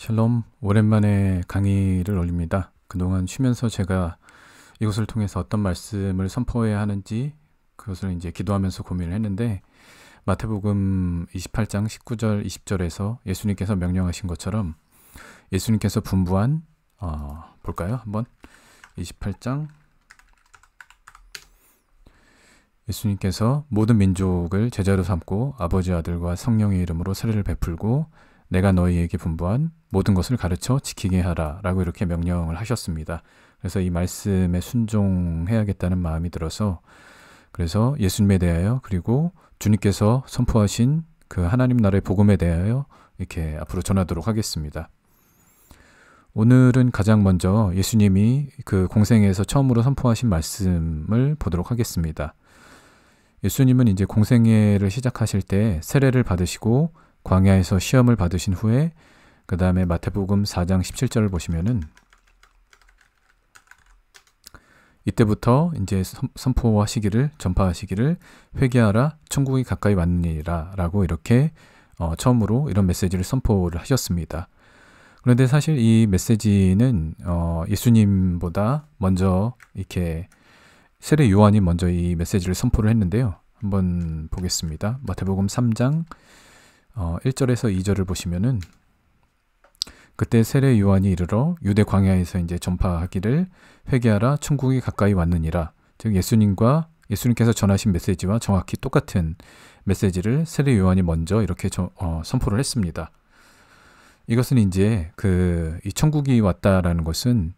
샬롬, 오랜만에 강의를 올립니다. 그동안 쉬면서 제가 이것을 통해서 어떤 말씀을 선포해야 하는지 그것을 이제 기도하면서 고민을 했는데, 마태복음 28장 19절 20절에서 예수님께서 명령하신 것처럼 예수님께서 분부한 볼까요? 한번 28장 예수님께서 모든 민족을 제자로 삼고 아버지, 아들과 성령의 이름으로 세례를 베풀고 내가 너희에게 분부한 모든 것을 가르쳐 지키게 하라 라고 이렇게 명령을 하셨습니다. 그래서 이 말씀에 순종해야겠다는 마음이 들어서, 그래서 예수님에 대하여 그리고 주님께서 선포하신 그 하나님 나라의 복음에 대하여 이렇게 앞으로 전하도록 하겠습니다. 오늘은 가장 먼저 예수님이 그 공생애에서 처음으로 선포하신 말씀을 보도록 하겠습니다. 예수님은 이제 공생애를 시작하실 때 세례를 받으시고 광야에서 시험을 받으신 후에 그 다음에 마태복음 4장 17절을 보시면은 이때부터 이제 전파하시기를 회개하라 천국이 가까이 왔느니라 라고 이렇게 처음으로 이런 메시지를 선포를 하셨습니다. 그런데 사실 이 메시지는 예수님보다 먼저 이렇게 세례 요한이 먼저 이 메시지를 선포를 했는데요. 한번 보겠습니다. 마태복음 3장 1절에서 2절을 보시면은 그때 세례 요한이 이르러 유대 광야에서 이제 전파하기를 회개하라 천국이 가까이 왔느니라. 즉 예수님께서 전하신 메시지와 정확히 똑같은 메시지를 세례 요한이 먼저 이렇게 선포를 했습니다. 이것은 이제 이 천국이 왔다라는 것은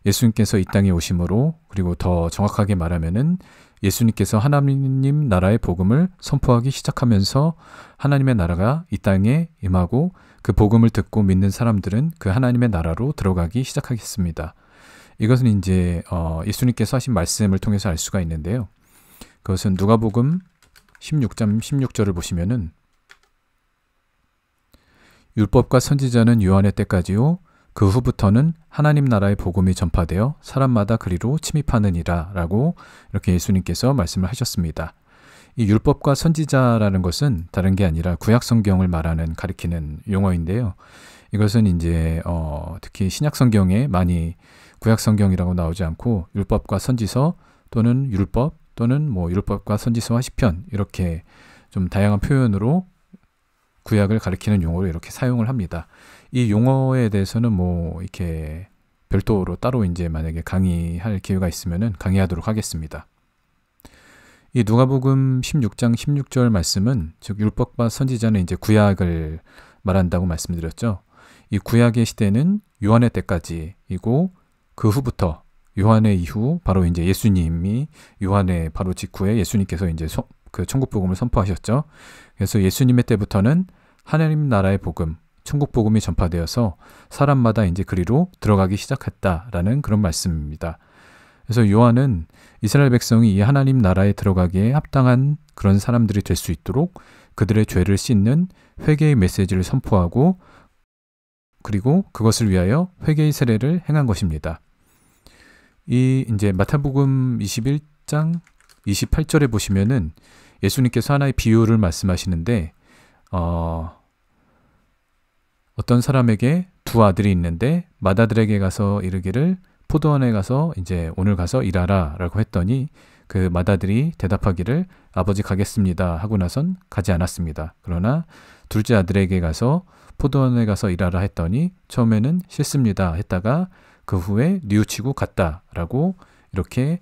예수님께서 이 땅에 오심으로, 그리고 더 정확하게 말하면은 예수님께서 하나님 나라의 복음을 선포하기 시작하면서 하나님의 나라가 이 땅에 임하고 그 복음을 듣고 믿는 사람들은 그 하나님의 나라로 들어가기 시작하겠습니다. 이것은 이제 예수님께서 하신 말씀을 통해서 알 수가 있는데요. 그것은 누가복음 16장 16절을 보시면은 율법과 선지자는 요한의 때까지요 그 후부터는 하나님 나라의 복음이 전파되어 사람마다 그리로 침입하느니라 라고 이렇게 예수님께서 말씀을 하셨습니다. 이 율법과 선지자라는 것은 다른 게 아니라 구약 성경을 가리키는 용어인데요. 이것은 이제 특히 신약 성경에 많이 구약 성경이라고 나오지 않고 율법과 선지서 또는 율법 또는 율법과 선지서와 시편, 이렇게 좀 다양한 표현으로 구약을 가리키는 용어로 이렇게 사용을 합니다. 이 용어에 대해서는 이렇게 별도로 따로 이제 만약에 강의할 기회가 있으면은 강의하도록 하겠습니다. 이 누가복음 16장 16절 말씀은, 즉 율법과 선지자는 이제 구약을 말한다고 말씀드렸죠. 이 구약의 시대는 요한의 때까지이고 그 후부터 요한의 이후 바로 이제 예수님이 요한의 바로 직후에 예수님께서 이제 그 천국 복음을 선포하셨죠. 그래서 예수님의 때부터는 하나님 나라의 복음, 천국 복음이 전파되어서 사람마다 이제 그리로 들어가기 시작했다라는 그런 말씀입니다. 그래서 요한은 이스라엘 백성이 이 하나님 나라에 들어가기에 합당한 그런 사람들이 될 수 있도록 그들의 죄를 씻는 회개의 메시지를 선포하고, 그리고 그것을 위하여 회개의 세례를 행한 것입니다. 이 이제 마태복음 21장 28절에 보시면은 예수님께서 하나의 비유를 말씀하시는데, 어떤 사람에게 두 아들이 있는데 맏아들에게 가서 이르기를 포도원에 가서 이제 오늘 가서 일하라 라고 했더니 그 맏아들이 대답하기를 아버지 가겠습니다 하고 나선 가지 않았습니다. 그러나 둘째 아들에게 가서 포도원에 가서 일하라 했더니 처음에는 싫습니다 했다가 그 후에 뉘우치고 갔다 라고 이렇게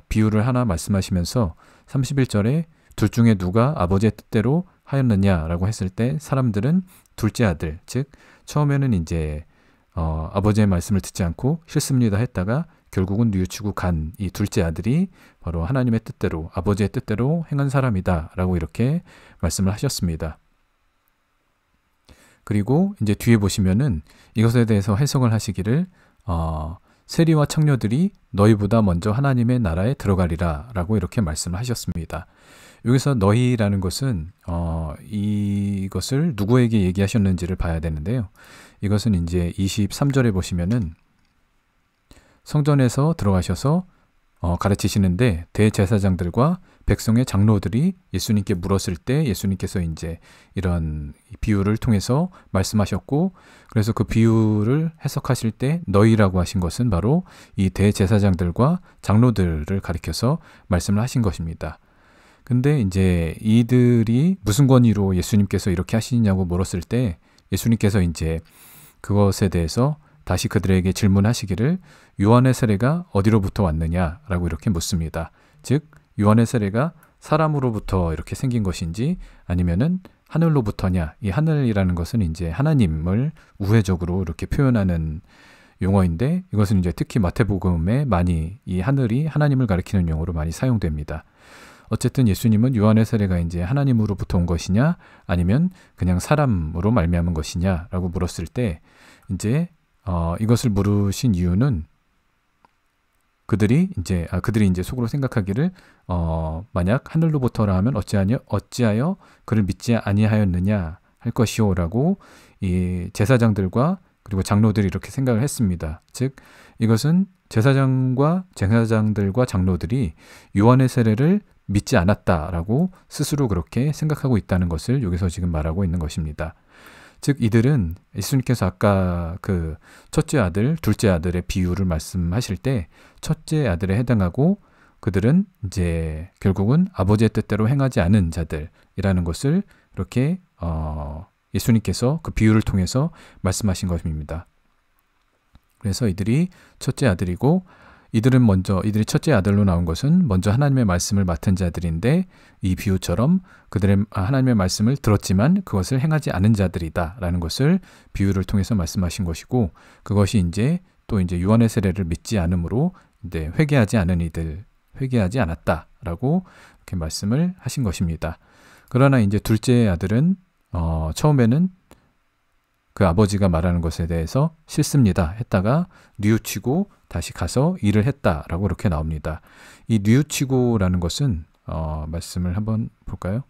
비유를 하나 말씀하시면서 31절에 둘 중에 누가 아버지의 뜻대로 하였느냐라고 했을 때 사람들은 둘째 아들, 즉 처음에는 이제 아버지의 말씀을 듣지 않고 싫습니다 했다가 결국은 뉘우치고 간 이 둘째 아들이 바로 하나님의 뜻대로, 아버지의 뜻대로 행한 사람이다 라고 이렇게 말씀을 하셨습니다. 그리고 이제 뒤에 보시면은 이것에 대해서 해석을 하시기를 세리와 청녀들이 너희보다 먼저 하나님의 나라에 들어가리라 라고 이렇게 말씀을 하셨습니다. 여기서 너희라는 것은 이것을 누구에게 얘기하셨는지를 봐야 되는데요. 이것은 이제 23절에 보시면은 성전에서 들어가셔서 가르치시는데 대제사장들과 백성의 장로들이 예수님께 물었을 때 예수님께서 이제 이런 비유를 통해서 말씀하셨고, 그래서 그 비유를 해석하실 때 너희라고 하신 것은 바로 이 대제사장들과 장로들을 가리켜서 말씀을 하신 것입니다. 근데 이제 이들이 무슨 권위로 예수님께서 이렇게 하시냐고 물었을 때 예수님께서 이제 그것에 대해서 다시 그들에게 질문하시기를 요한의 세례가 어디로부터 왔느냐라고 이렇게 묻습니다. 즉 요한의 세례가 사람으로부터 이렇게 생긴 것인지 아니면은 하늘로부터냐. 이 하늘이라는 것은 이제 하나님을 우회적으로 이렇게 표현하는 용어인데 이것은 이제 특히 마태복음에 많이 이 하늘이 하나님을 가리키는 용어로 많이 사용됩니다. 어쨌든 예수님은 요한의 세례가 이제 하나님으로부터 온 것이냐 아니면 그냥 사람으로 말미암은 것이냐라고 물었을 때 이제 이것을 물으신 이유는 그들이 이제 속으로 생각하기를 만약 하늘로부터라 하면 어찌하여 그를 믿지 아니하였느냐 할 것이오라고 이 제사장들과 그리고 장로들이 이렇게 생각을 했습니다. 즉 이것은 제사장들과 장로들이 요한의 세례를 믿지 않았다라고 스스로 그렇게 생각하고 있다는 것을 여기서 지금 말하고 있는 것입니다. 즉 이들은 예수님께서 아까 그 첫째 아들, 둘째 아들의 비유를 말씀하실 때 첫째 아들에 해당하고 그들은 이제 결국은 아버지의 뜻대로 행하지 않은 자들이라는 것을 이렇게 예수님께서 그 비유를 통해서 말씀하신 것입니다. 그래서 이들이 첫째 아들이고 이들이 첫째 아들로 나온 것은 먼저 하나님의 말씀을 맡은 자들인데 이 비유처럼 그들의 하나님의 말씀을 들었지만 그것을 행하지 않은 자들이다라는 것을 비유를 통해서 말씀하신 것이고 그것이 이제 또 이제 요한의 세례를 믿지 않으므로 이제 회개하지 않았다라고 이렇게 말씀을 하신 것입니다. 그러나 이제 둘째 아들은 처음에는 그 아버지가 말하는 것에 대해서 싫습니다 했다가 뉘우치고 다시 가서 일을 했다라고 이렇게 나옵니다. 이 뉘우치고라는 것은 말씀을 한번 볼까요?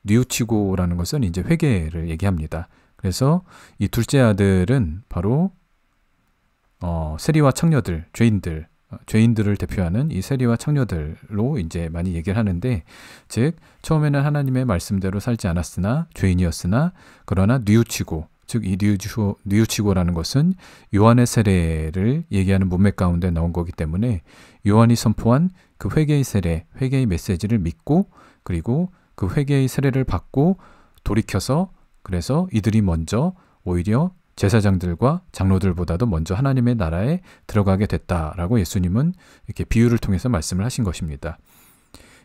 뉘우치고라는 것은 이제 회개를 얘기합니다. 그래서 이 둘째 아들은 바로 세리와 창녀들, 죄인들을 대표하는 이 세리와 창녀들로 이제 많이 얘기를 하는데, 즉 처음에는 하나님의 말씀대로 살지 않았으나 죄인이었으나 그러나 뉘우치고, 즉 이 뉘우치고라는 것은 요한의 세례를 얘기하는 문맥 가운데 나온 거기 때문에 요한이 선포한 그 회개의 세례, 회개의 메시지를 믿고 그리고 그 회개의 세례를 받고 돌이켜서 그래서 이들이 먼저 오히려 제사장들과 장로들보다도 먼저 하나님의 나라에 들어가게 됐다라고 예수님은 이렇게 비유를 통해서 말씀을 하신 것입니다.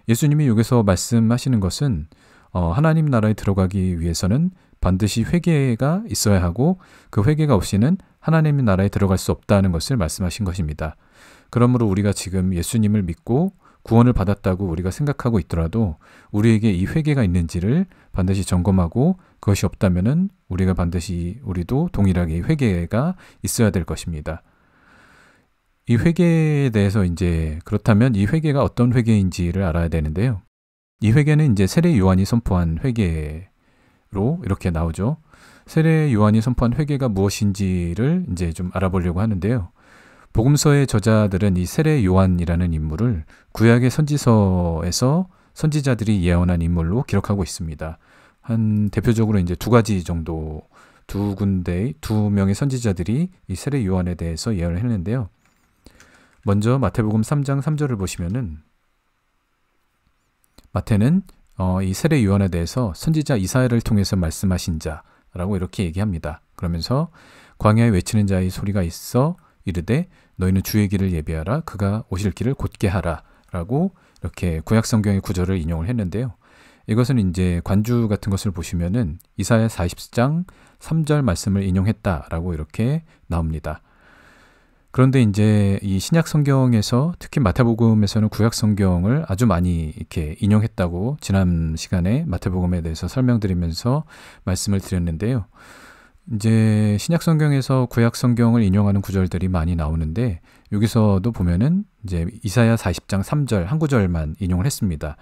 예수님이 여기서 말씀하시는 것은 하나님 나라에 들어가기 위해서는 반드시 회개가 있어야 하고 그 회개가 없이는 하나님의 나라에 들어갈 수 없다는 것을 말씀하신 것입니다. 그러므로 우리가 지금 예수님을 믿고 구원을 받았다고 우리가 생각하고 있더라도 우리에게 이 회개가 있는지를 반드시 점검하고 그것이 없다면은 우리도 동일하게 회개가 있어야 될 것입니다. 이 회개에 대해서 이제 그렇다면 이 회개가 어떤 회개인지를 알아야 되는데요. 이 회개는 이제 세례 요한이 선포한 회개로 이렇게 나오죠. 세례 요한이 선포한 회개가 무엇인지를 이제 좀 알아보려고 하는데요. 복음서의 저자들은 이 세례 요한이라는 인물을 구약의 선지서에서 선지자들이 예언한 인물로 기록하고 있습니다. 한 대표적으로 이제 두 명의 선지자들이 이 세례 요한에 대해서 예언을 했는데요. 먼저 마태복음 3장 3절을 보시면은 마태는 이 세례 요한에 대해서 선지자 이사야를 통해서 말씀하신 자라고 이렇게 얘기합니다. 그러면서 광야에 외치는 자의 소리가 있어 이르되 너희는 주의 길을 예비하라 그가 오실 길을 곧게 하라 라고 이렇게 구약 성경의 구절을 인용을 했는데요. 이것은 이제 관주 같은 것을 보시면은 이사야 40장 3절 말씀을 인용했다라고 이렇게 나옵니다. 그런데 이제 이 신약 성경에서 특히 마태복음에서는 구약 성경을 아주 많이 이렇게 인용했다고 지난 시간에 마태복음에 대해서 설명드리면서 말씀을 드렸는데요. 이제 신약 성경에서 구약 성경을 인용하는 구절들이 많이 나오는데 여기서도 보면은 이제 이사야 40장 3절 한 구절만 인용을 했습니다.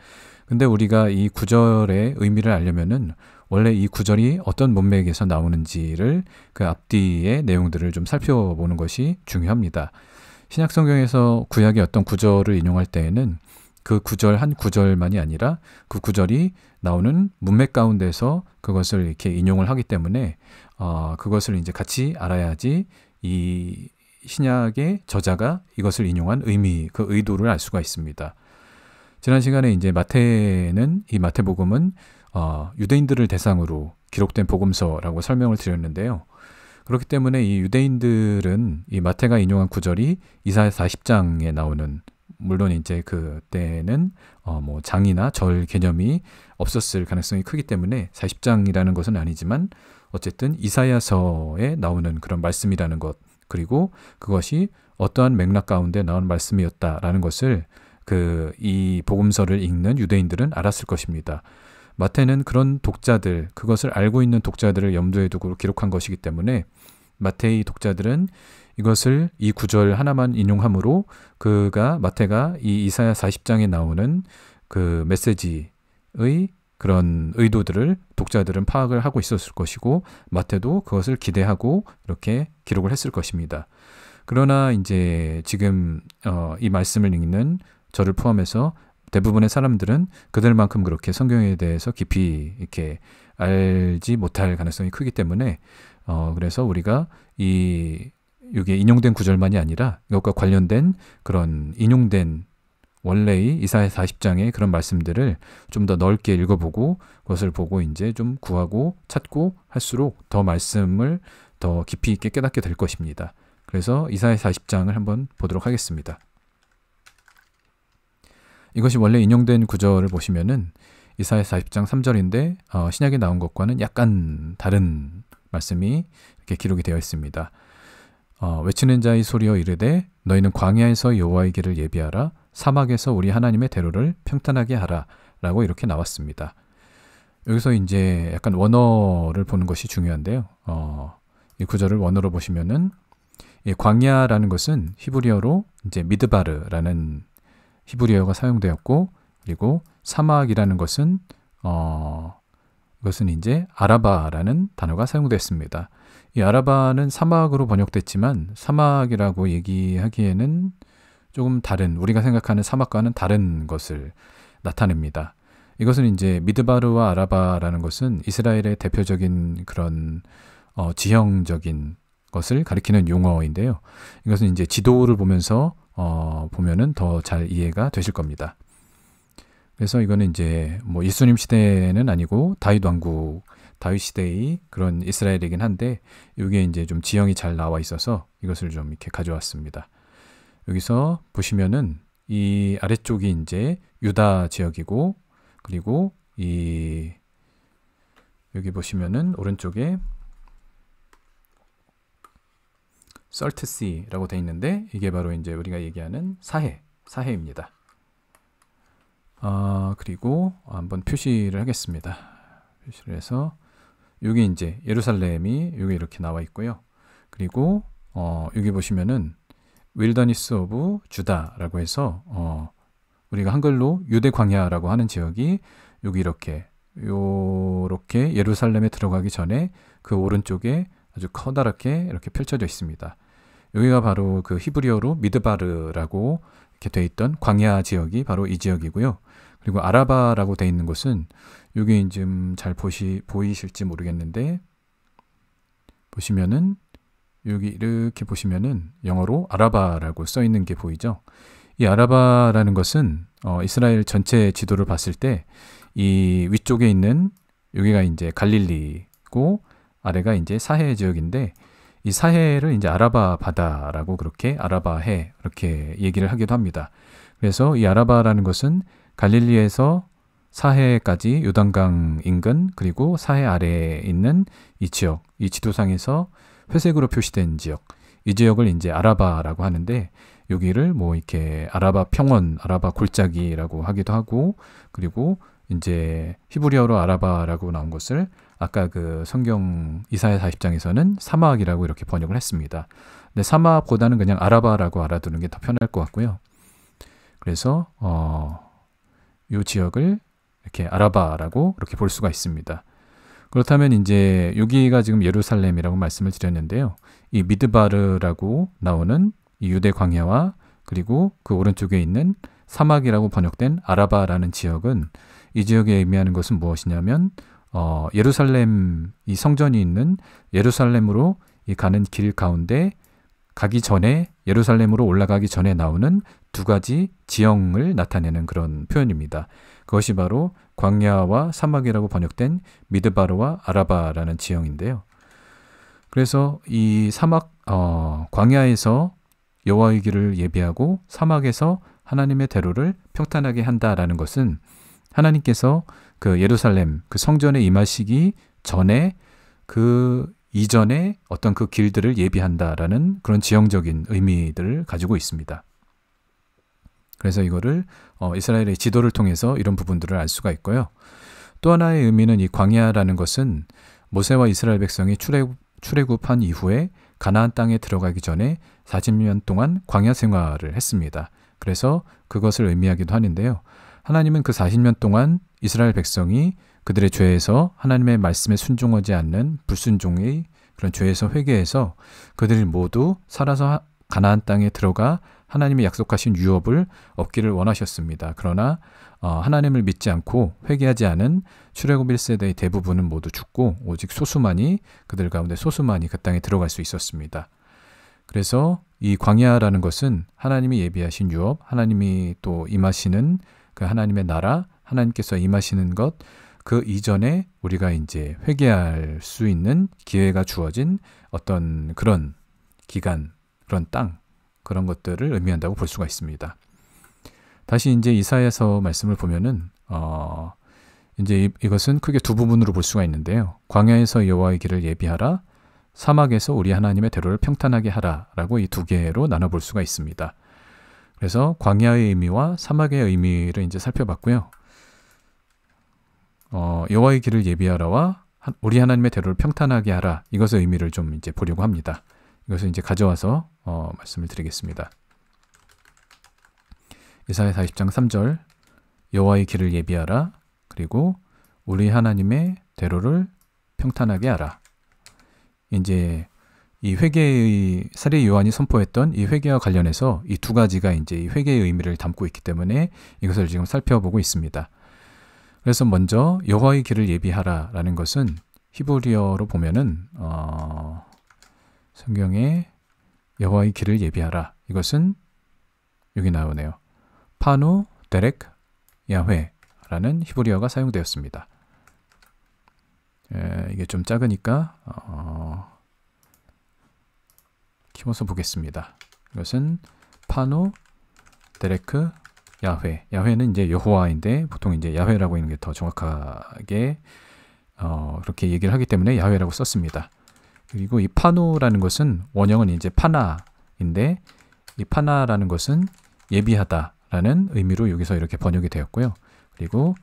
근데 우리가 이 구절의 의미를 알려면은 원래 이 구절이 어떤 문맥에서 나오는지를 그 앞뒤의 내용들을 좀 살펴보는 것이 중요합니다. 신약 성경에서 구약의 어떤 구절을 인용할 때에는 그 구절 한 구절만이 아니라 그 구절이 나오는 문맥 가운데서 그것을 이렇게 인용을 하기 때문에 그것을 이제 같이 알아야지 이 신약의 저자가 이것을 인용한 의미, 그 의도를 알 수가 있습니다. 지난 시간에 이제 마태는 이 마태복음은 유대인들을 대상으로 기록된 복음서라고 설명을 드렸는데요. 그렇기 때문에 이 유대인들은 이 마태가 인용한 구절이 이사야 40장에 나오는, 물론 이제 그때는 뭐 장이나 절 개념이 없었을 가능성이 크기 때문에 40장이라는 것은 아니지만 어쨌든 이사야서에 나오는 그런 말씀이라는 것, 그리고 그것이 어떠한 맥락 가운데 나온 말씀이었다라는 것을 이 복음서를 읽는 유대인들은 알았을 것입니다. 마태는 그런 독자들, 그것을 알고 있는 독자들을 염두에 두고 기록한 것이기 때문에 마태의 독자들은 이것을 이 구절 하나만 인용함으로 마태가 이 이사야 40장에 나오는 그 메시지의 그런 의도들을 독자들은 파악을 하고 있었을 것이고, 마태도 그것을 기대하고 이렇게 기록을 했을 것입니다. 그러나 이제 지금 이 말씀을 읽는 저를 포함해서 대부분의 사람들은 그들만큼 그렇게 성경에 대해서 깊이 이렇게 알지 못할 가능성이 크기 때문에 그래서 우리가 이게 인용된 구절만이 아니라 이것과 관련된 그런 인용된 원래의 이사야 40장의 그런 말씀들을 좀 더 넓게 읽어보고 그것을 보고 이제 좀 구하고 찾고 할수록 더 말씀을 더 깊이 있게 깨닫게 될 것입니다. 그래서 이사야 40장을 한번 보도록 하겠습니다. 이것이 원래 인용된 구절을 보시면은 이사야 40장 3절인데 신약에 나온 것과는 약간 다른 말씀이 이렇게 기록이 되어 있습니다. 외치는 자의 소리여 이르되 너희는 광야에서 여호와의 길을 예비하라, 사막에서 우리 하나님의 대로를 평탄하게 하라 라고 이렇게 나왔습니다. 여기서 이제 약간 원어를 보는 것이 중요한데요. 이 구절을 원어로 보시면은 이 광야라는 것은 히브리어로 이제 미드바르라는 히브리어가 사용되었고, 그리고 사막이라는 것은 이것은 이제 아라바라는 단어가 사용됐습니다. 이 아라바는 사막으로 번역됐지만 사막이라고 얘기하기에는 조금 다른, 우리가 생각하는 사막과는 다른 것을 나타냅니다. 이것은 이제 미드바르와 아라바라는 것은 이스라엘의 대표적인 그런 지형적인 것을 가리키는 용어인데요. 이것은 이제 지도를 보면서 보면은 더 잘 이해가 되실 겁니다. 그래서 이거는 이제 뭐 예수님 시대는 아니고 다윗 왕국, 다윗 시대의 그런 이스라엘이긴 한데 이게 이제 좀 지형이 잘 나와 있어서 이것을 좀 이렇게 가져왔습니다. 여기서 보시면은 이 아래쪽이 이제 유다 지역이고, 그리고 여기 보시면은 오른쪽에 설트시라고 되어 있는데 이게 바로 이제 우리가 얘기하는 사해입니다. 그리고 한번 표시를 하겠습니다. 표시를 해서 여기 이제 예루살렘이 여기 이렇게 나와 있고요. 그리고 여기 보시면은 윌더니스 오브 주다라고 해서 우리가 한글로 유대 광야라고 하는 지역이 여기 이렇게 예루살렘에 들어가기 전에 그 오른쪽에 아주 커다랗게 이렇게 펼쳐져 있습니다. 여기가 바로 그 히브리어로 미드바르라고 이렇게 돼 있던 광야 지역이 바로 이 지역이고요. 그리고 아라바라고 돼 있는 곳은 여기 좀 잘 보이실지 모르겠는데 보시면은 여기 이렇게 보시면은 영어로 아라바라고 써 있는 게 보이죠? 이 아라바라는 것은 이스라엘 전체 지도를 봤을 때 이 위쪽에 있는 여기가 이제 갈릴리고 아래가 이제 사해 지역인데 이 사해를 이제 아라바 바다라고 그렇게 아라바해 이렇게 얘기를 하기도 합니다. 그래서 이 아라바라는 것은 갈릴리에서 사해까지 요단강 인근, 그리고 사해 아래에 있는 이 지역, 이 지도상에서 회색으로 표시된 지역, 이 지역을 이제 아라바라고 하는데 여기를 뭐 이렇게 아라바 평원, 아라바 골짜기라고 하기도 하고, 그리고 이제 히브리어로 아라바라고 나온 것을 아까 그 성경 이사야 40장에서는 사막이라고 이렇게 번역을 했습니다. 근데 사막보다는 그냥 아라바라고 알아두는 게 더 편할 것 같고요. 그래서 이 지역을 이렇게 아라바라고 이렇게 볼 수가 있습니다. 그렇다면 이제 여기가 지금 예루살렘이라고 말씀을 드렸는데요. 이 미드바르라고 나오는 이 유대 광야와 그리고 그 오른쪽에 있는 사막이라고 번역된 아라바라는 지역은 이 지역에 의미하는 것은 무엇이냐면 예루살렘 이 성전이 있는 예루살렘으로 이 가는 길 가운데 가기 전에 예루살렘으로 올라가기 전에 나오는 두 가지 지형을 나타내는 그런 표현입니다. 그것이 바로 광야와 사막이라고 번역된 미드바르와 아라바라는 지형인데요. 그래서 이 광야에서 여호와의 길을 예비하고 사막에서 하나님의 대로를 평탄하게 한다라는 것은 하나님께서 그 예루살렘 그 성전에 임하시기 전에 그 이전에 어떤 그 길들을 예비한다라는 그런 지형적인 의미들을 가지고 있습니다. 그래서 이거를 이스라엘의 지도를 통해서 이런 부분들을 알 수가 있고요. 또 하나의 의미는 이 광야라는 것은 모세와 이스라엘 백성이 출애굽한 이후에 가나안 땅에 들어가기 전에 40년 동안 광야 생활을 했습니다. 그래서 그것을 의미하기도 하는데요. 하나님은 그 40년 동안 이스라엘 백성이 그들의 죄에서 하나님의 말씀에 순종하지 않는 불순종의 그런 죄에서 회개해서 그들이 모두 살아서 가나안 땅에 들어가 하나님이 약속하신 유업을 얻기를 원하셨습니다. 그러나 하나님을 믿지 않고 회개하지 않은 출애굽 1세대의 대부분은 모두 죽고 오직 그들 가운데 소수만이 그 땅에 들어갈 수 있었습니다. 그래서 이 광야라는 것은 하나님이 예비하신 유업, 하나님이 또 임하시는 그 하나님의 나라, 하나님께서 임하시는 것, 그 이전에 우리가 이제 회개할 수 있는 기회가 주어진 어떤 그런 기간, 그런 땅, 그런 것들을 의미한다고 볼 수가 있습니다. 다시 이제 이사야서 말씀을 보면은 이제 이것은 크게 두 부분으로 볼 수가 있는데요. 광야에서 여호와의 길을 예비하라, 사막에서 우리 하나님의 대로를 평탄하게 하라라고 이 두 개로 나눠볼 수가 있습니다. 그래서 광야의 의미와 사막의 의미를 이제 살펴봤고요. 여호와의 길을 예비하라와 우리 하나님의 대로를 평탄하게 하라, 이것의 의미를 좀 이제 보려고 합니다. 이것을 이제 가져와서 말씀을 드리겠습니다. 이사야 40장 3절 여호와의 길을 예비하라, 그리고 우리 하나님의 대로를 평탄하게 하라. 이제 이 회개의 사례 요한이 선포했던 이 회개와 관련해서 이 두 가지가 이제 이 회개의 의미를 담고 있기 때문에 이것을 지금 살펴보고 있습니다. 그래서 먼저 여호와의 길을 예비하라라는 것은 히브리어로 보면은 성경에 여호와의 길을 예비하라, 이것은 여기 나오네요. 파누 데렉 야훼라는 히브리어가 사용되었습니다. 이게 좀 작으니까 키워서 보겠습니다. 이것은 파누 데레크 야훼. 야훼는 이제 여호와인데 보통 이제 야훼라고 하는 게 더 정확하게 그렇게 얘기를 하기 때문에 야훼라고 썼습니다. 그리고 이 파누라는 것은 원형은 이제 파나인데 이 파나라는 것은 예비하다라는 의미로 여기서 이렇게 번역이 되었고요. 그리고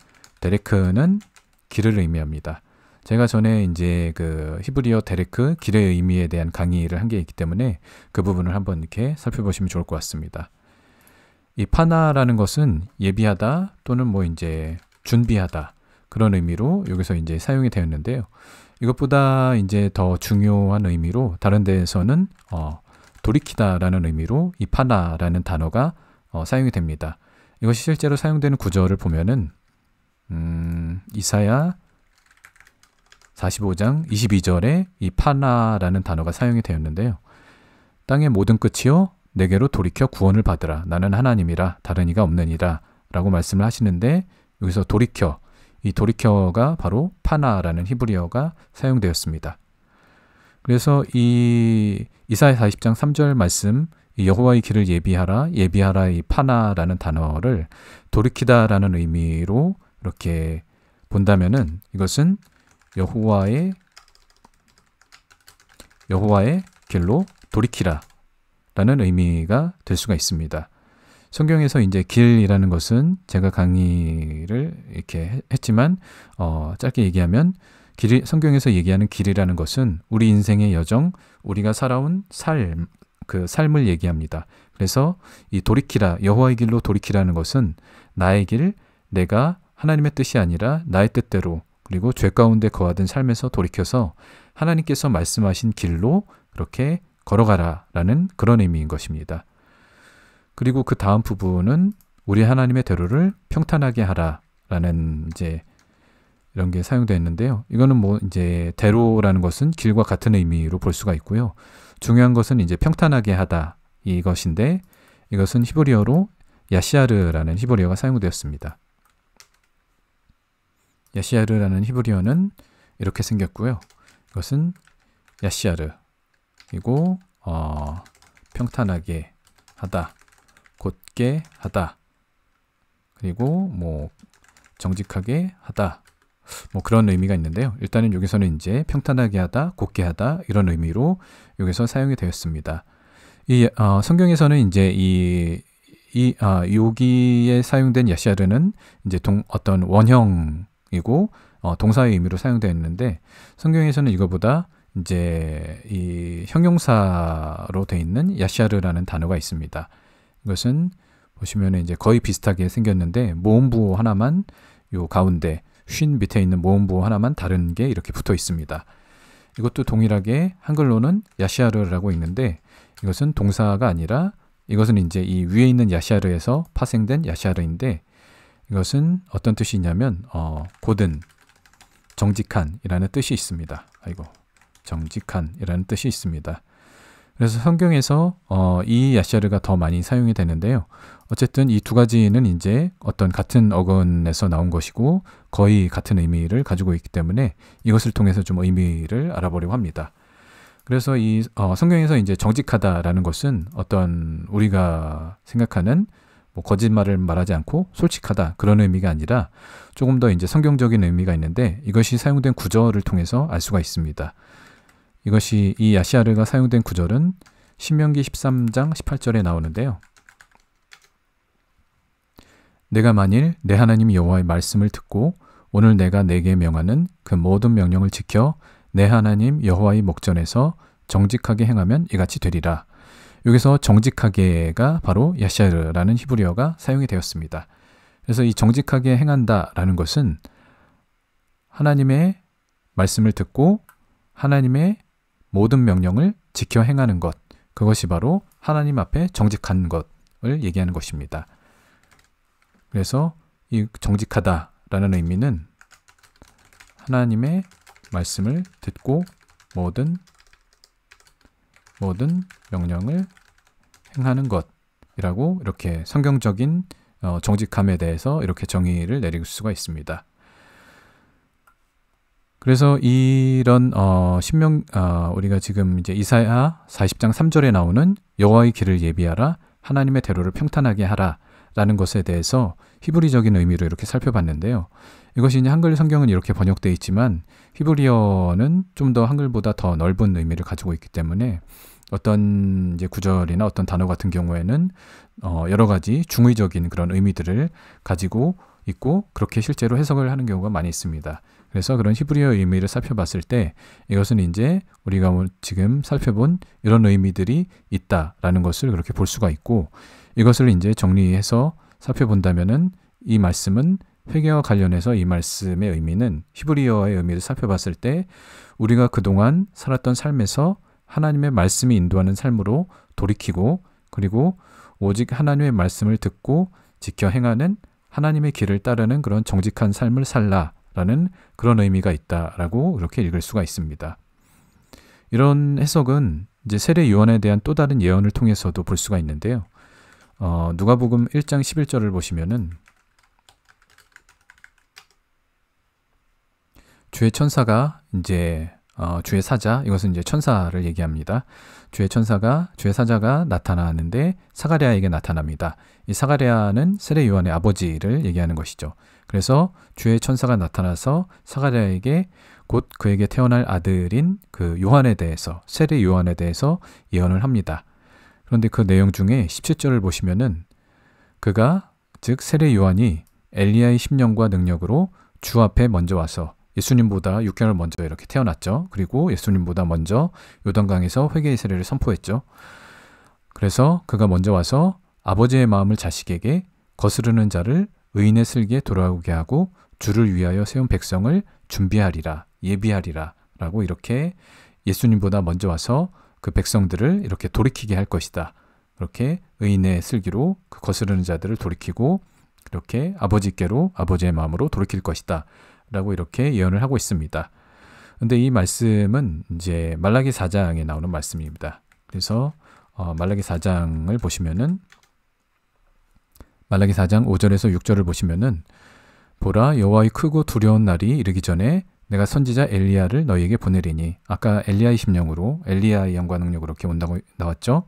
데레크는 길을 의미합니다. 제가 전에 이제 그 히브리어 데레크 길의 의미에 대한 강의를 한 게 있기 때문에 그 부분을 한번 이렇게 살펴보시면 좋을 것 같습니다. 이 파나라는 것은 예비하다 또는 뭐 이제 준비하다, 그런 의미로 여기서 이제 사용이 되었는데요. 이것보다 이제 더 중요한 의미로 다른 데에서는 돌이키다라는 의미로 이 파나라는 단어가 사용이 됩니다. 이것이 실제로 사용되는 구절을 보면은 이사야 45장 22절에 이 파나라는 단어가 사용이 되었는데요. 땅의 모든 끝이요 내게로 돌이켜 구원을 받으라, 나는 하나님이라 다른 이가 없느니라 라고 말씀을 하시는데, 여기서 돌이켜, 이 돌이켜가 바로 파나라는 히브리어가 사용되었습니다. 그래서 이 이사야 40장 3절 말씀, 이 여호와의 길을 예비하라, 예비하라, 이 파나라는 단어를 돌이키다라는 의미로 이렇게 본다면은 이것은 여호와의 길로 돌이키라 라는 의미가 될 수가 있습니다. 성경에서 이제 길이라는 것은 제가 강의를 이렇게 했지만 짧게 얘기하면 성경에서 얘기하는 길이라는 것은 우리 인생의 여정, 우리가 살아온 그 삶을 얘기합니다. 그래서 이 돌이키라, 여호와의 길로 돌이키라는 것은 나의 길, 내가 하나님의 뜻이 아니라 나의 뜻대로, 그리고 죄 가운데 거하던 삶에서 돌이켜서 하나님께서 말씀하신 길로 그렇게 걸어가라라는 그런 의미인 것입니다. 그리고 그 다음 부분은 우리 하나님의 대로를 평탄하게 하라라는 이제 이런 게 사용되어 있는데요. 이거는 뭐 이제 대로라는 것은 길과 같은 의미로 볼 수가 있고요. 중요한 것은 이제 평탄하게 하다 이것인데 이것은 히브리어로 야시아르라는 히브리어가 사용되었습니다. 야시아르라는 히브리어는 이렇게 생겼고요. 이것은 야시아르 그리고 평탄하게 하다, 곧게 하다, 그리고 뭐 정직하게 하다, 뭐 그런 의미가 있는데요. 일단은 여기서는 이제 평탄하게 하다, 곧게 하다 이런 의미로 여기서 사용이 되었습니다. 이 성경에서는 이제 여기에 사용된 야시아르는 이제 어떤 원형이고 동사의 의미로 사용되었는데 성경에서는 이거보다 이제 이 형용사로 되어 있는 야시아르라는 단어가 있습니다. 이것은 보시면 이제 거의 비슷하게 생겼는데 모음부 하나만 요 가운데 쉰 밑에 있는 모음부 하나만 다른 게 이렇게 붙어 있습니다. 이것도 동일하게 한글로는 야시아르라고 있는데 이것은 동사가 아니라 이것은 이제 이 위에 있는 야시아르에서 파생된 야시아르인데 이것은 어떤 뜻이 있냐면 곧은 정직한이라는 뜻이 있습니다. 정직한이라는 뜻이 있습니다. 그래서 성경에서 이 야시아르가 더 많이 사용이 되는데요. 어쨌든 이 두 가지는 이제 어떤 같은 어근에서 나온 것이고 거의 같은 의미를 가지고 있기 때문에 이것을 통해서 좀 의미를 알아보려고 합니다. 그래서 이 성경에서 이제 정직하다라는 것은 어떤 우리가 생각하는 뭐 거짓말을 말하지 않고 솔직하다 그런 의미가 아니라 조금 더 이제 성경적인 의미가 있는데 이것이 사용된 구절을 통해서 알 수가 있습니다. 이것이 이 야시아르가 사용된 구절은 신명기 13장 18절에 나오는데요. 내가 만일 내 하나님 여호와의 말씀을 듣고 오늘 내가 내게 명하는 그 모든 명령을 지켜 내 하나님 여호와의 목전에서 정직하게 행하면 이같이 되리라. 여기서 정직하게가 바로 야시아르라는 히브리어가 사용이 되었습니다. 그래서 이 정직하게 행한다라는 것은 하나님의 말씀을 듣고 하나님의 모든 명령을 지켜 행하는 것, 그것이 바로 하나님 앞에 정직한 것을 얘기하는 것입니다. 그래서 이 정직하다라는 의미는 하나님의 말씀을 듣고 모든 명령을 행하는 것이라고 이렇게 성경적인 정직함에 대해서 이렇게 정의를 내릴 수가 있습니다. 그래서 이런 우리가 지금 이제 이사야 40장 3절에 나오는 여호와의 길을 예비하라, 하나님의 대로를 평탄하게 하라라는 것에 대해서 히브리적인 의미로 이렇게 살펴봤는데요. 이것이 이제 한글 성경은 이렇게 번역되어 있지만 히브리어는 좀 더 한글보다 더 넓은 의미를 가지고 있기 때문에 어떤 이제 구절이나 어떤 단어 같은 경우에는 여러 가지 중의적인 그런 의미들을 가지고 있고 그렇게 실제로 해석을 하는 경우가 많이 있습니다. 그래서 그런 히브리어 의미를 살펴봤을 때 이것은 이제 우리가 지금 살펴본 이런 의미들이 있다라는 것을 그렇게 볼 수가 있고 이것을 이제 정리해서 살펴본다면은 이 말씀은 회개와 관련해서 이 말씀의 의미는 히브리어의 의미를 살펴봤을 때 우리가 그동안 살았던 삶에서 하나님의 말씀이 인도하는 삶으로 돌이키고 그리고 오직 하나님의 말씀을 듣고 지켜 행하는 하나님의 길을 따르는 그런 정직한 삶을 살라라는 그런 의미가 있다라고 그렇게 읽을 수가 있습니다. 이런 해석은 이제 세례 요한에 대한 또 다른 예언을 통해서도 볼 수가 있는데요. 누가복음 1장 11절을 보시면은 주의 천사가 이제 주의 사자, 이것은 이제 천사를 얘기합니다. 주의 사자가 나타나는데 사가랴에게 나타납니다. 이 사가랴는 세례 요한의 아버지를 얘기하는 것이죠. 그래서 주의 천사가 나타나서 사가랴에게 곧 그에게 태어날 아들인 그 요한에 대해서, 세례 요한에 대해서 예언을 합니다. 그런데 그 내용 중에 17절을 보시면은 그가, 즉 세례 요한이 엘리야의 심령과 능력으로 주 앞에 먼저 와서 예수님보다 6개월 먼저 이렇게 태어났죠. 그리고 예수님보다 먼저 요단강에서 회개의 세례를 선포했죠. 그래서 그가 먼저 와서 아버지의 마음을 자식에게, 거스르는 자를 의인의 슬기에 돌아오게 하고 주를 위하여 세운 백성을 준비하리라, 예비하리라 라고 이렇게 예수님보다 먼저 와서 그 백성들을 이렇게 돌이키게 할 것이다. 그렇게 의인의 슬기로 그 거스르는 자들을 돌이키고 이렇게 아버지께로 아버지의 마음으로 돌이킬 것이다 라고 이렇게 예언을 하고 있습니다. 근데 이 말씀은 이제 말라기 4장에 나오는 말씀입니다. 그래서 말라기 4장을 보시면은 말라기 4장 5절에서 6절을 보시면은 보라 여호와의 크고 두려운 날이 이르기 전에 내가 선지자 엘리야를 너희에게 보내리니 아까 엘리야의 심령으로 엘리야의 영과 능력으로 이렇게 온다고 나왔죠.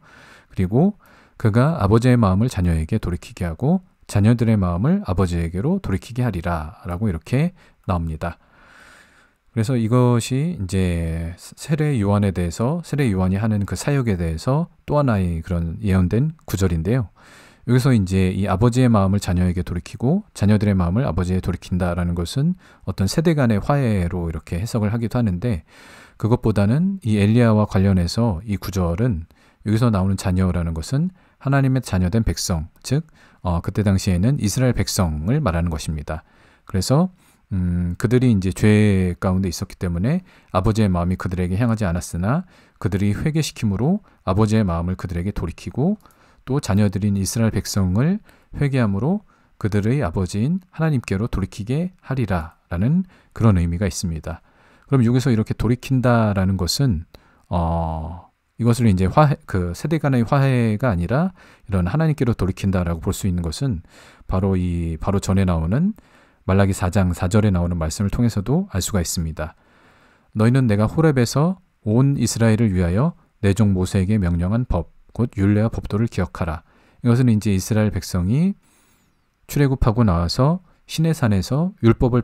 그리고 그가 아버지의 마음을 자녀에게 돌이키게 하고 자녀들의 마음을 아버지에게로 돌이키게 하리라 라고 이렇게 나옵니다. 그래서 이것이 이제 세례 요한에 대해서 세례 요한이 하는 그 사역에 대해서 또 하나의 그런 예언된 구절인데요. 여기서 이제 이 아버지의 마음을 자녀에게 돌이키고 자녀들의 마음을 아버지에 돌이킨다라는 것은 어떤 세대 간의 화해로 이렇게 해석을 하기도 하는데 그것보다는 이 엘리야와 관련해서 이 구절은 여기서 나오는 자녀라는 것은 하나님의 자녀된 백성, 즉 그때 당시에는 이스라엘 백성을 말하는 것입니다. 그래서 그들이 이제 죄 가운데 있었기 때문에 아버지의 마음이 그들에게 향하지 않았으나 그들이 회개시킴으로 아버지의 마음을 그들에게 돌이키고 또 자녀들인 이스라엘 백성을 회개함으로 그들의 아버지인 하나님께로 돌이키게 하리라 라는 그런 의미가 있습니다. 그럼 여기서 이렇게 돌이킨다라는 것은 이것을 이제 그 세대 간의 화해가 아니라 이런 하나님께로 돌이킨다라고 볼 수 있는 것은 바로 전에 나오는 말라기 4장 4절에 나오는 말씀을 통해서도 알 수가 있습니다. 너희는 내가 호렙에서 온 이스라엘을 위하여 내 종 모세에게 명령한 법 곧 율례와 법도를 기억하라. 이것은 이제 이스라엘 백성이 출애굽하고 나와서 시내산에서 율법을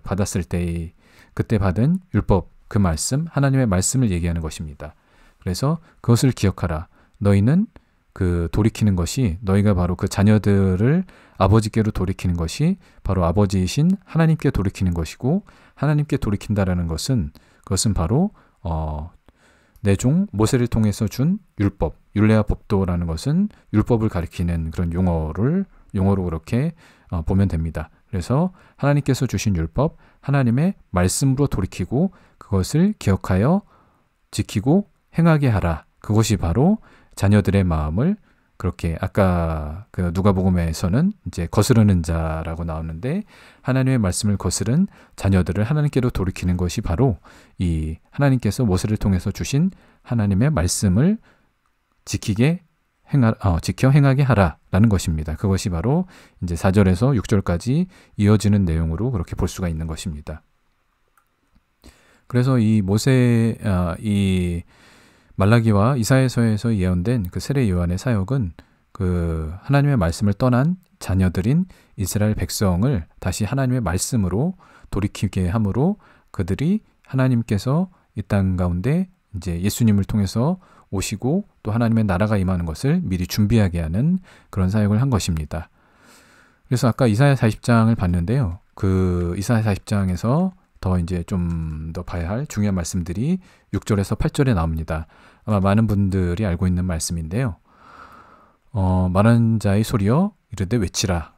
받았을 때 그때 받은 율법 그 말씀 하나님의 말씀을 얘기하는 것입니다. 그래서 그것을 기억하라. 너희는 그 돌이키는 것이 너희가 바로 그 자녀들을 아버지께로 돌이키는 것이 바로 아버지이신 하나님께 돌이키는 것이고 하나님께 돌이킨다라는 것은 그것은 바로 내 종 모세를 통해서 준 율법, 율례와 법도라는 것은 율법을 가리키는 그런 용어로 그렇게 보면 됩니다. 그래서 하나님께서 주신 율법, 하나님의 말씀으로 돌이키고 그것을 기억하여 지키고 행하게 하라. 그것이 바로 자녀들의 마음을 그렇게 아까 그 누가복음에서는 이제 거스르는 자라고 나오는데 하나님의 말씀을 거스른 자녀들을 하나님께로 돌이키는 것이 바로 이 하나님께서 모세를 통해서 주신 하나님의 말씀을 지켜 행하게 하라라는 것입니다. 그것이 바로 이제 4절에서 6절까지 이어지는 내용으로 그렇게 볼 수가 있는 것입니다. 그래서 이 말라기와 이사야서에서 예언된 그 세례 요한의 사역은 그 하나님의 말씀을 떠난 자녀들인 이스라엘 백성을 다시 하나님의 말씀으로 돌이키게 함으로 그들이 하나님께서 이 땅 가운데 이제 예수님을 통해서 오시고 또 하나님의 나라가 임하는 것을 미리 준비하게 하는 그런 사역을 한 것입니다. 그래서 아까 이사야 40장을 봤는데요. 그 이사야 40장에서 더 이제 좀 더 봐야 할 중요한 말씀들이 6절에서 8절에 나옵니다. 아마 많은 분들이 알고 있는 말씀인데요. 말하는 자의 소리여 이르되 외치라.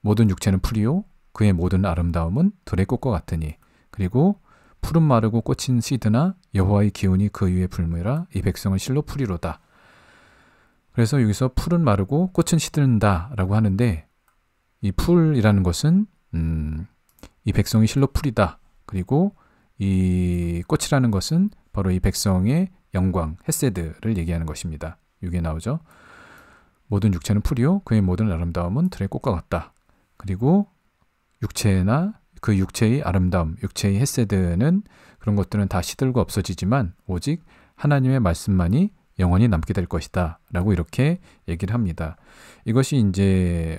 모든 육체는 풀이요 그의 모든 아름다움은 들의 꽃과 같으니 그리고 푸른 마르고 꽂힌 시드나 여호와의 기운이 그 위에 불미라 이 백성은 실로 풀이로다. 그래서 여기서 푸른 마르고 꽃은 시든다라고 하는데 이 풀이라는 것은 이 백성이 실로 풀이다. 그리고 이 꽃이라는 것은 바로 이 백성의 영광, 헤세드를 얘기하는 것입니다. 이게 나오죠. 모든 육체는 풀이요 그의 모든 아름다움은 들의 꽃과 같다. 그리고 육체나 그 육체의 아름다움, 육체의 헤세드는 그런 것들은 다 시들고 없어지지만 오직 하나님의 말씀만이 영원히 남게 될 것이다 라고 이렇게 얘기를 합니다. 이것이 이제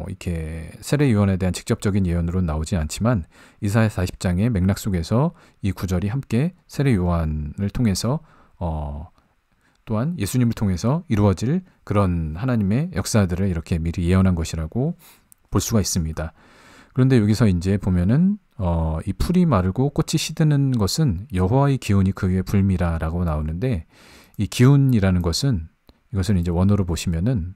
이렇게 세례 요한에 대한 직접적인 예언으로 나오지 않지만 이사야 40장의 맥락 속에서 이 구절이 함께 세례 요한을 통해서 또한 예수님을 통해서 이루어질 그런 하나님의 역사들을 이렇게 미리 예언한 것이라고 볼 수가 있습니다. 그런데 여기서 이제 보면은 이 풀이 마르고 꽃이 시드는 것은 여호와의 기운이 그 위에 불미라라고 나오는데 이 기운이라는 것은 이것을 이제 원어로 보시면은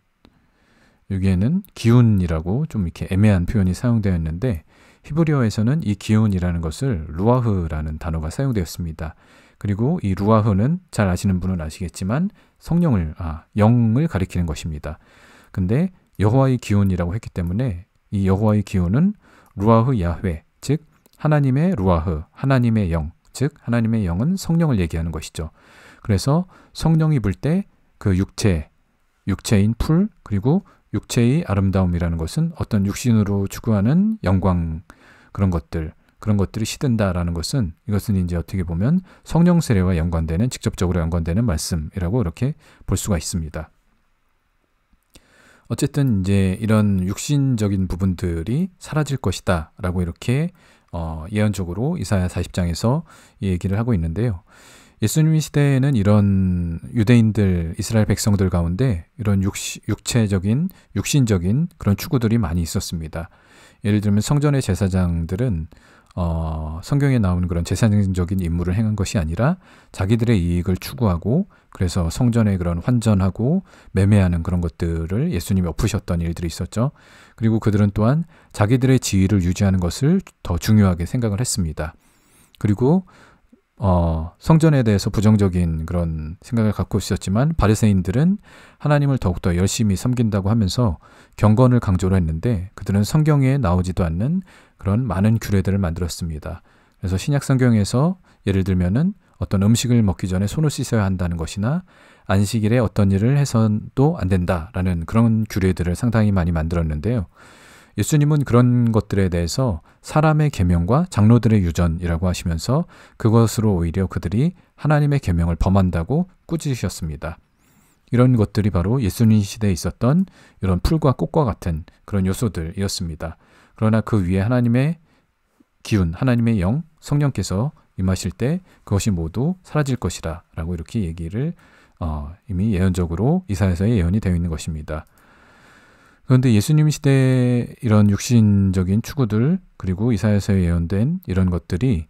여기에는 기운이라고 좀 이렇게 애매한 표현이 사용되어 있는데 히브리어에서는 이 기운이라는 것을 루아흐라는 단어가 사용되었습니다. 그리고 이 루아흐는 잘 아시는 분은 아시겠지만 영을 가리키는 것입니다. 근데 여호와의 기운이라고 했기 때문에 이 여호와의 기운은 루아흐 야훼, 즉 하나님의 루아흐, 하나님의 영, 즉 하나님의 영은 성령을 얘기하는 것이죠. 그래서 성령이 불 때 그 육체인 풀, 그리고 육체의 아름다움이라는 것은 어떤 육신으로 추구하는 영광, 그런 것들이 시든다라는 것은, 이것은 이제 어떻게 보면 성령 세례와 직접적으로 연관되는 말씀이라고 이렇게 볼 수가 있습니다. 어쨌든 이제 이런 육신적인 부분들이 사라질 것이다 라고 이렇게 예언적으로 이사야 40장에서 얘기를 하고 있는데요. 예수님 시대에는 이런 유대인들, 이스라엘 백성들 가운데 이런 육신적인 그런 추구들이 많이 있었습니다. 예를 들면 성전의 제사장들은 성경에 나오는 그런 제사장적인 임무를 행한 것이 아니라 자기들의 이익을 추구하고, 그래서 성전에 그런 환전하고 매매하는 그런 것들을 예수님이 엎으셨던 일들이 있었죠. 그리고 그들은 또한 자기들의 지위를 유지하는 것을 더 중요하게 생각을 했습니다. 그리고 성전에 대해서 부정적인 그런 생각을 갖고 있었지만 바리새인들은 하나님을 더욱더 열심히 섬긴다고 하면서 경건을 강조를 했는데, 그들은 성경에 나오지도 않는 그런 많은 규례들을 만들었습니다. 그래서 신약 성경에서 예를 들면은 어떤 음식을 먹기 전에 손을 씻어야 한다는 것이나 안식일에 어떤 일을 해서도 안 된다라는 그런 규례들을 상당히 많이 만들었는데요. 예수님은 그런 것들에 대해서 사람의 계명과 장로들의 유전이라고 하시면서 그것으로 오히려 그들이 하나님의 계명을 범한다고 꾸짖으셨습니다. 이런 것들이 바로 예수님 시대에 있었던 이런 풀과 꽃과 같은 그런 요소들이었습니다. 그러나 그 위에 하나님의 기운, 하나님의 영, 성령께서 임하실 때 그것이 모두 사라질 것이라 라고 이렇게 얘기를 이미 예언적으로 이사야서에 예언이 되어 있는 것입니다. 그런데 예수님 시대의 이런 육신적인 추구들, 그리고 이사야서에 예언된 이런 것들이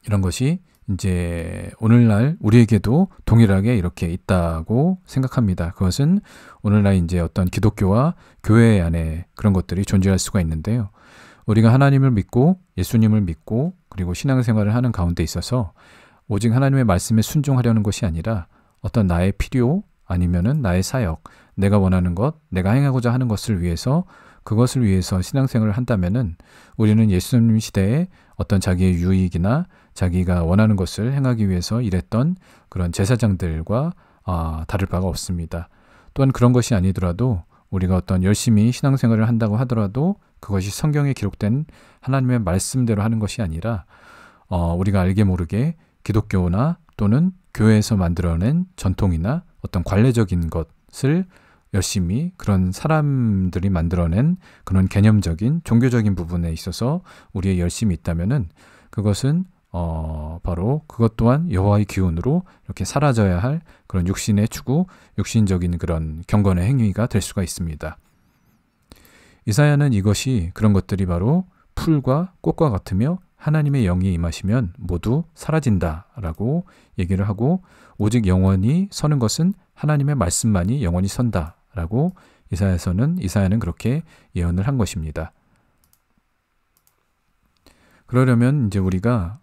이런 것이 이제 오늘날 우리에게도 동일하게 이렇게 있다고 생각합니다. 그것은 오늘날 이제 어떤 기독교와 교회 안에 그런 것들이 존재할 수가 있는데요. 우리가 하나님을 믿고 예수님을 믿고 그리고 신앙생활을 하는 가운데 있어서 오직 하나님의 말씀에 순종하려는 것이 아니라 어떤 나의 필요, 아니면은 나의 사역, 내가 원하는 것, 내가 행하고자 하는 것을 위해서, 그것을 위해서 신앙생활을 한다면은 우리는 예수님 시대에 어떤 자기의 유익이나 자기가 원하는 것을 행하기 위해서 일했던 그런 제사장들과 다를 바가 없습니다. 또한 그런 것이 아니더라도 우리가 어떤 열심히 신앙생활을 한다고 하더라도 그것이 성경에 기록된 하나님의 말씀대로 하는 것이 아니라 우리가 알게 모르게 기독교나 또는 교회에서 만들어낸 전통이나 어떤 관례적인 것을 열심히 그런 사람들이 만들어낸 그런 개념적인 종교적인 부분에 있어서 우리의 열심이 있다면은 그것은 바로 그것 또한 여호와의 기운으로 이렇게 사라져야 할 그런 육신의 추구, 육신적인 그런 경건의 행위가 될 수가 있습니다. 이사야는 이것이 그런 것들이 바로 풀과 꽃과 같으며 하나님의 영이 임하시면 모두 사라진다라고 얘기를 하고, 오직 영원히 서는 것은 하나님의 말씀만이 영원히 선다라고 이사야는 그렇게 예언을 한 것입니다. 그러려면 이제 우리가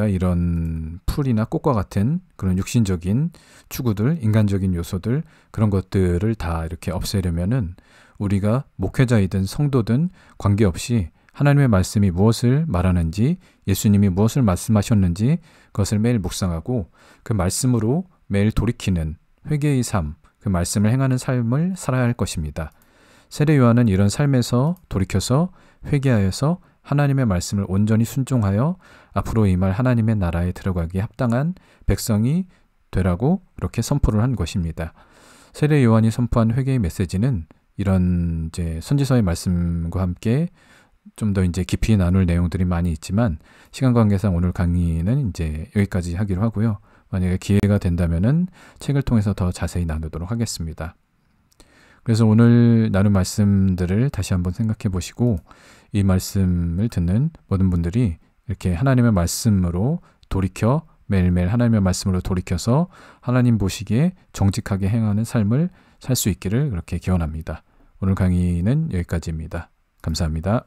이런 풀이나 꽃과 같은 그런 육신적인 추구들, 인간적인 요소들, 그런 것들을 다 이렇게 없애려면은 우리가 목회자이든 성도든 관계없이 하나님의 말씀이 무엇을 말하는지, 예수님이 무엇을 말씀하셨는지 그것을 매일 묵상하고 그 말씀으로 매일 돌이키는 회개의 삶, 그 말씀을 행하는 삶을 살아야 할 것입니다. 세례 요한은 이런 삶에서 돌이켜서 회개하여서 하나님의 말씀을 온전히 순종하여 앞으로 임할 하나님의 나라에 들어가기에 합당한 백성이 되라고 이렇게 선포를 한 것입니다. 세례 요한이 선포한 회개의 메시지는 이런 이제 선지서의 말씀과 함께 좀 더 이제 깊이 나눌 내용들이 많이 있지만 시간 관계상 오늘 강의는 이제 여기까지 하기로 하고요. 만약에 기회가 된다면은 책을 통해서 더 자세히 나누도록 하겠습니다. 그래서 오늘 나눈 말씀들을 다시 한번 생각해 보시고 이 말씀을 듣는 모든 분들이 이렇게 하나님의 말씀으로 돌이켜 매일매일 하나님의 말씀으로 돌이켜서 하나님 보시기에 정직하게 행하는 삶을 살 수 있기를 그렇게 기원합니다. 오늘 강의는 여기까지입니다. 감사합니다.